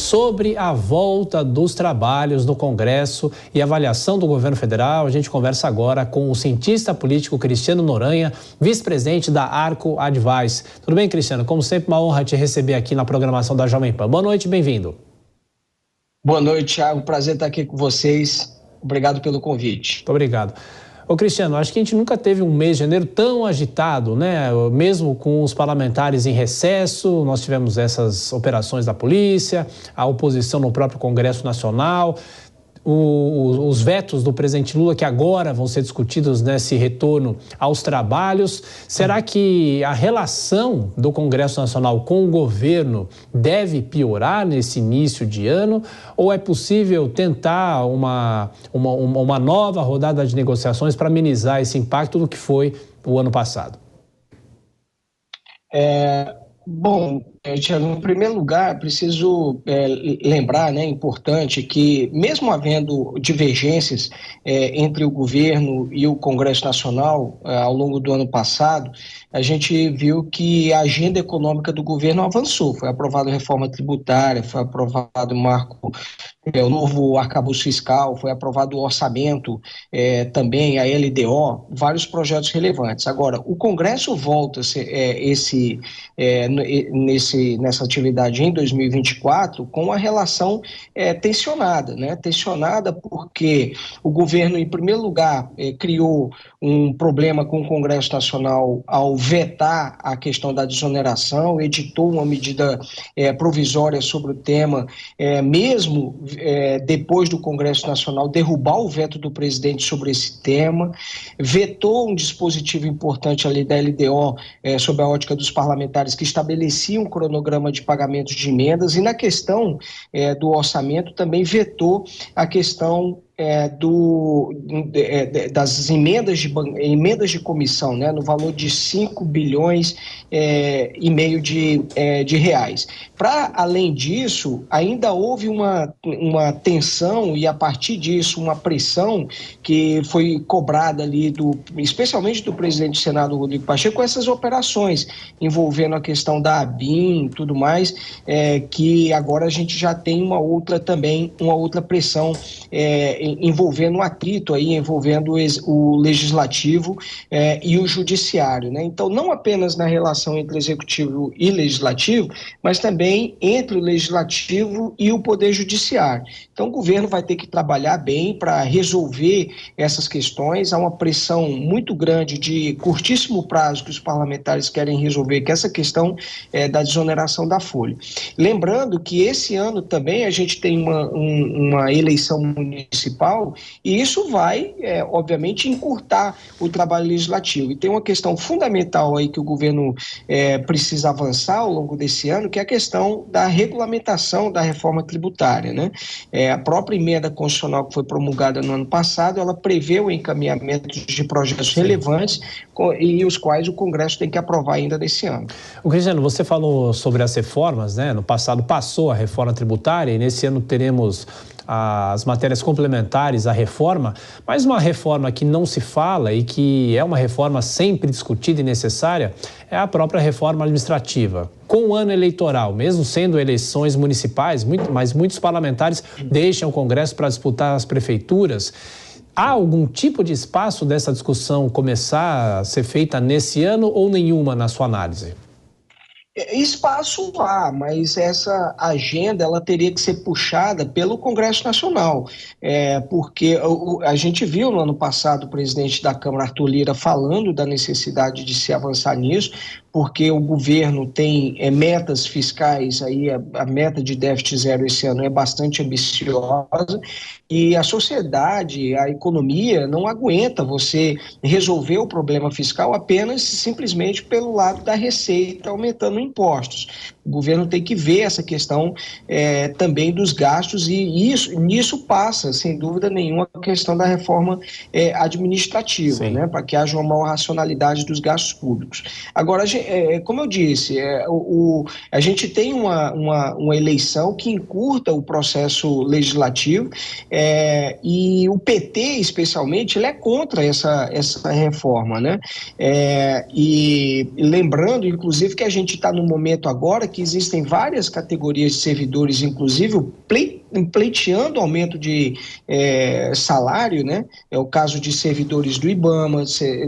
Sobre a volta dos trabalhos no Congresso e avaliação do governo federal, a gente conversa agora com o cientista político Cristiano Noronha, vice-presidente da Arco Advice. Tudo bem, Cristiano? Como sempre, uma honra te receber aqui na programação da Jovem Pan. Boa noite, bem-vindo. Boa noite, Thiago. Prazer estar aqui com vocês. Obrigado pelo convite. Muito obrigado. Ô Cristiano, acho que a gente nunca teve um mês de janeiro tão agitado, né? Mesmo com os parlamentares em recesso, nós tivemos essas operações da polícia, a oposição no próprio Congresso Nacional, os vetos do presidente Lula que agora vão ser discutidos nesse retorno aos trabalhos. Será que a relação do Congresso Nacional com o governo deve piorar nesse início de ano? Ou é possível tentar uma nova rodada de negociações para amenizar esse impacto do que foi o ano passado? Bom, Thiago, em primeiro lugar, preciso lembrar, né, importante, que mesmo havendo divergências entre o governo e o Congresso Nacional ao longo do ano passado, a gente viu que a agenda econômica do governo avançou. Foi aprovada a reforma tributária, foi aprovado o novo arcabouço fiscal, foi aprovado o orçamento, também a LDO, vários projetos relevantes. Agora, o Congresso volta nessa atividade em 2024 com a relação tensionada, né? Tensionada porque o governo, em primeiro lugar, criou um problema com o Congresso Nacional ao vetar a questão da desoneração, editou uma medida provisória sobre o tema, mesmo depois do Congresso Nacional derrubar o veto do presidente sobre esse tema, vetou um dispositivo importante ali da LDO sob a ótica dos parlamentares que estabelecia um cronograma de pagamentos de emendas e na questão do orçamento também vetou a questão das emendas de comissão, né, no valor de 5 bilhões e meio de reais. Para além disso, ainda houve uma tensão e a partir disso uma pressão que foi cobrada ali especialmente do presidente do Senado, Rodrigo Pacheco, com essas operações envolvendo a questão da ABIN e tudo mais, que agora a gente já tem uma outra pressão envolvendo um atrito aí, envolvendo o legislativo e o judiciário, né? Então, não apenas na relação entre executivo e legislativo, mas também entre o legislativo e o poder judiciário. Então, o governo vai ter que trabalhar bem para resolver essas questões. Há uma pressão muito grande de curtíssimo prazo que os parlamentares querem resolver, que é essa questão da desoneração da folha. Lembrando que esse ano também a gente tem uma eleição municipal e isso vai, obviamente, encurtar o trabalho legislativo. E tem uma questão fundamental aí que o governo precisa avançar ao longo desse ano, que é a questão da regulamentação da reforma tributária, né? A própria emenda constitucional que foi promulgada no ano passado, ela prevê o encaminhamento de projetos relevantes e os quais o Congresso tem que aprovar ainda nesse ano. O Cristiano, você falou sobre as reformas, né? No passado passou a reforma tributária e nesse ano teremos as matérias complementares à reforma, mas uma reforma que não se fala e que é uma reforma sempre discutida e necessária é a própria reforma administrativa. Com o ano eleitoral, mesmo sendo eleições municipais, mas muitos parlamentares deixam o Congresso para disputar as prefeituras. Há algum tipo de espaço dessa discussão começar a ser feita nesse ano ou nenhuma na sua análise? Espaço há, mas essa agenda ela teria que ser puxada pelo Congresso Nacional, porque a gente viu no ano passado o presidente da Câmara, Arthur Lira, falando da necessidade de se avançar nisso, porque o governo tem metas fiscais, aí a meta de déficit zero esse ano é bastante ambiciosa, e a sociedade, a economia não aguenta você resolver o problema fiscal apenas simplesmente pelo lado da receita, aumentando impostos. O governo tem que ver essa questão também dos gastos e nisso passa, sem dúvida nenhuma, a questão da reforma administrativa, né, para que haja uma maior racionalidade dos gastos públicos. Agora, como eu disse, a gente tem uma eleição que encurta o processo legislativo e o PT, especialmente, ele é contra essa reforma, né? E lembrando, inclusive, que a gente está num momento agora que que existem várias categorias de servidores, inclusive pleiteando aumento de salário, né? É o caso de servidores do IBAMA,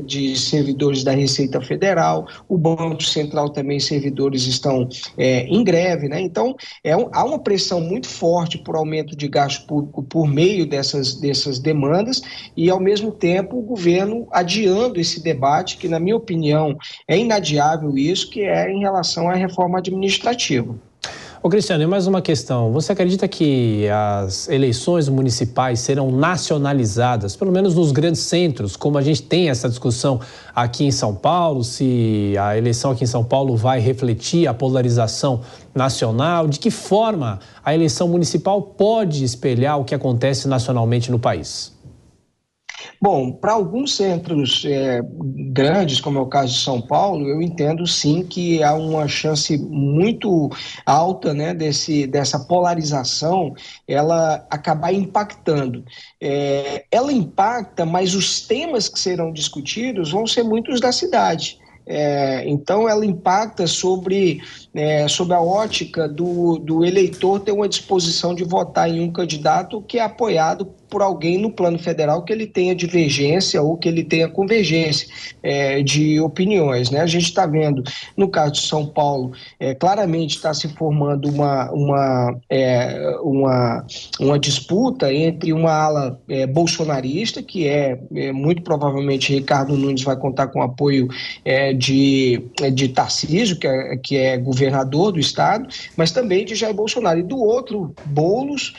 de servidores da Receita Federal, o Banco Central também, servidores estão em greve, né? Então, há uma pressão muito forte por aumento de gasto público por meio dessas demandas e, ao mesmo tempo, o governo adiando esse debate, que, na minha opinião, é inadiável isso, que é em relação à reforma administrativa. Ô Cristiano, e mais uma questão. Você acredita que as eleições municipais serão nacionalizadas, pelo menos nos grandes centros, como a gente tem essa discussão aqui em São Paulo, se a eleição aqui em São Paulo vai refletir a polarização nacional? De que forma a eleição municipal pode espelhar o que acontece nacionalmente no país? Bom, para alguns centros grandes, como é o caso de São Paulo, eu entendo sim que há uma chance muito alta, né, dessa polarização ela acabar impactando. Ela impacta, mas os temas que serão discutidos vão ser muitos da cidade. Então, ela impacta sobre a ótica do eleitor ter uma disposição de votar em um candidato que é apoiado por alguém no plano federal que ele tenha divergência ou que ele tenha convergência de opiniões, né? A gente está vendo, no caso de São Paulo, claramente está se formando uma disputa entre uma ala bolsonarista, que muito provavelmente Ricardo Nunes vai contar com o apoio de Tarcísio, que é governador do estado, mas também de Jair Bolsonaro. E do outro, Boulos,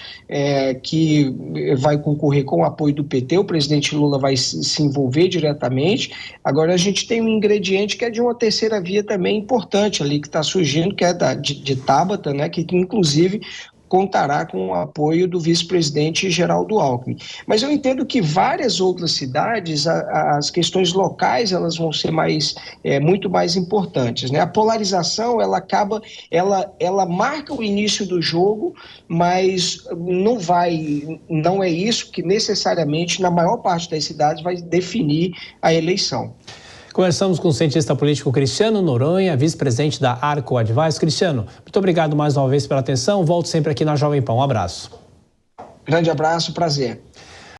que vai concorrer com o apoio do PT, o presidente Lula vai se envolver diretamente. Agora a gente tem um ingrediente que é de uma terceira via também importante ali, que está surgindo, que é de Tabata, né, que inclusive contará com o apoio do vice-presidente Geraldo Alckmin. Mas eu entendo que várias outras cidades, as questões locais, elas vão ser muito mais importantes, né? A polarização, ela marca o início do jogo, mas não é isso que necessariamente, na maior parte das cidades, vai definir a eleição. Conversamos com o cientista político Cristiano Noronha, vice-presidente da Arco Advice. Cristiano, muito obrigado mais uma vez pela atenção. Volto sempre aqui na Jovem Pan. Um abraço. Grande abraço, prazer.